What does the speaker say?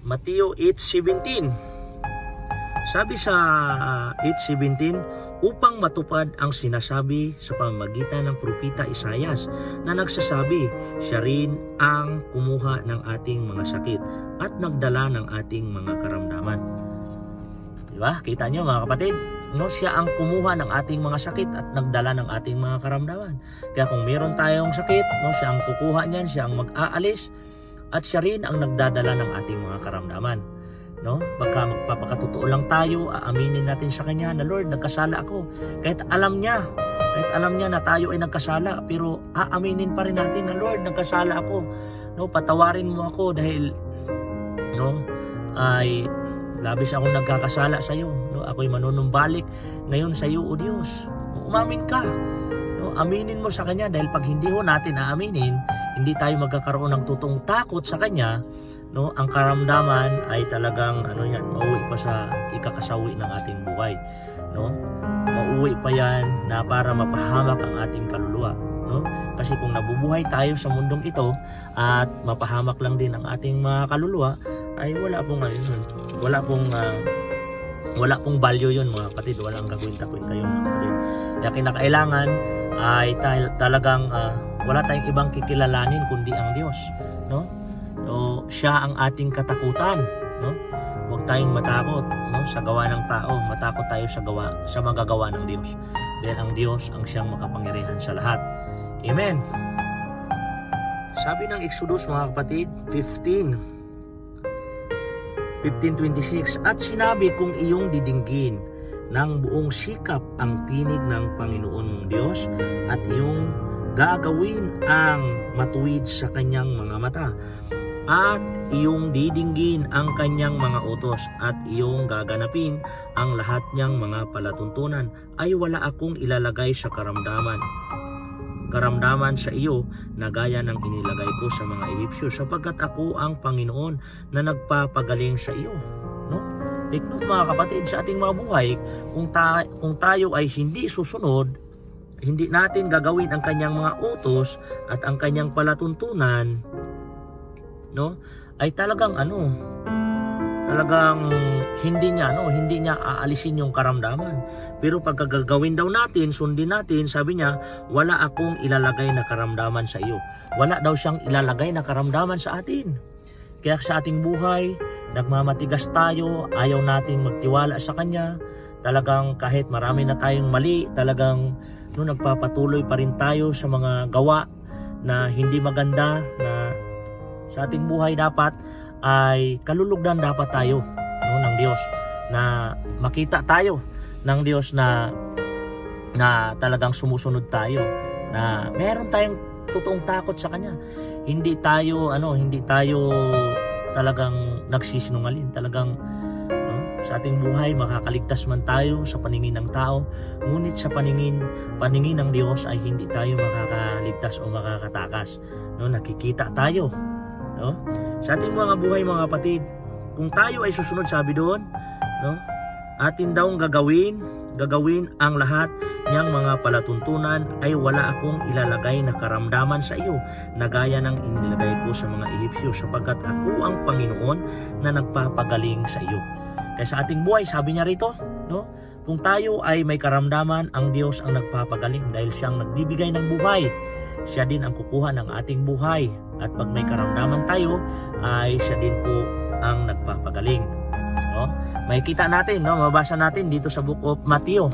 Mateo 8:17. Sabi sa 8:17, upang matupad ang sinasabi sa pamamagitan ng propeta Isaias na nagsasabi, siya rin ang kumuha ng ating mga sakit at nagdala ng ating mga karamdaman. Diba? Kita nyo mga kapatid? No, siya ang kumuha ng ating mga sakit at nagdala ng ating mga karamdaman. Kaya kung meron tayong sakit, no, siya ang kukuha niyan, siya ang mag-aalis, at siya rin ang nagdadala ng ating mga karamdaman. No? Pagka magpapakatotoo lang tayo, aaminin natin sa Kanya na, Lord, nagkasala ako. Kahit alam niya na tayo ay nagkasala, pero aaminin pa rin natin na, Lord, nagkasala ako. No, patawarin mo ako dahil ay labis akong nagkakasala sa iyo. No, ako'y manunumbalik ngayon sa iyo, O Diyos. No, umamin ka. No, aminin mo sa Kanya dahil pag hindi ho natin aaminin, hindi tayo magkakaroon ng totoong takot sa Kanya. No, ang karamdaman ay talagang mauwi pa sa ikakasawi ng ating buhay. No? Mauwi pa yan na para mapahamak ang ating kaluluwa. No? Kasi kung nabubuhay tayo sa mundong ito at mapahamak lang din ang ating mga kaluluwa, ay wala pong value yun mga kapatid. Walang kakwinta-kwinta yun mga kapatid. Kaya kinakailangan ay talagang wala tayong ibang kikilalanin kundi ang Diyos. No? So, siya ang ating katakutan, no? Huwag tayong matakot, no, sa gawa ng tao. Matakot tayo sa magagawa ng Diyos. Dahil ang Diyos ang siyang makapangyarihan sa lahat. Amen. Sabi ng Exodus mga kapatid 15:26, at sinabi kung iyong didinggin ng buong sikap ang tinig ng Panginoon mong Diyos at iyong gagawin ang matuwid sa kanyang mga mata at iyong didinggin ang kanyang mga utos at iyong gaganapin ang lahat niyang mga palatuntunan, ay wala akong ilalagay sa karamdaman sa iyo na gaya ng inilagay ko sa mga Ehipsyo, sapagkat ako ang Panginoon na nagpapagaling sa iyo. No? Take note mga kapatid, sa ating mga buhay, kung tayo ay hindi susunod, hindi natin gagawin ang kanyang mga utos at ang kanyang palatuntunan, no, ay talagang hindi niya aalisin yung karamdaman. Pero pag gagawin daw natin, sundin natin, sabi niya, wala akong ilalagay na karamdaman sa iyo. Wala daw siyang ilalagay na karamdaman sa atin. Kaya sa ating buhay, nagmamatigas tayo, ayaw nating magtiwala sa Kanya. Talagang kahit marami na tayong mali, talagang nagpapatuloy pa rin tayo sa mga gawa na hindi maganda, na sa ating buhay dapat ay kalulugdan dapat tayo ng Diyos, na makita tayo ng Diyos na talagang sumusunod tayo, na meron tayong totoong takot sa Kanya. Hindi tayo talagang nagsisinungaling. Talagang sa ating buhay makakaligtas man tayo sa paningin ng tao, ngunit sa paningin ng Diyos ay hindi tayo makakaligtas o makakatakas. Nakikita tayo. No? Sa ating mga buhay mga kapatid, kung tayo ay susunod, sabi doon, no, atin daw gagawin ang lahat niyang mga palatuntunan, ay wala akong ilalagay na karamdaman sa iyo na gaya ng inilagay ko sa mga Ehipsyo, sapagkat ako ang Panginoon na nagpapagaling sa iyo. Kaya sa ating buhay, sabi niya rito, no, kung tayo ay may karamdaman, ang Diyos ang nagpapagaling dahil siyang nagbibigay ng buhay. Siya din ang kukuha ng ating buhay. At pag may karamdaman tayo, ay siya din po ang nagpapagaling. No? Makikita natin, mabasa natin dito sa Book of Mateo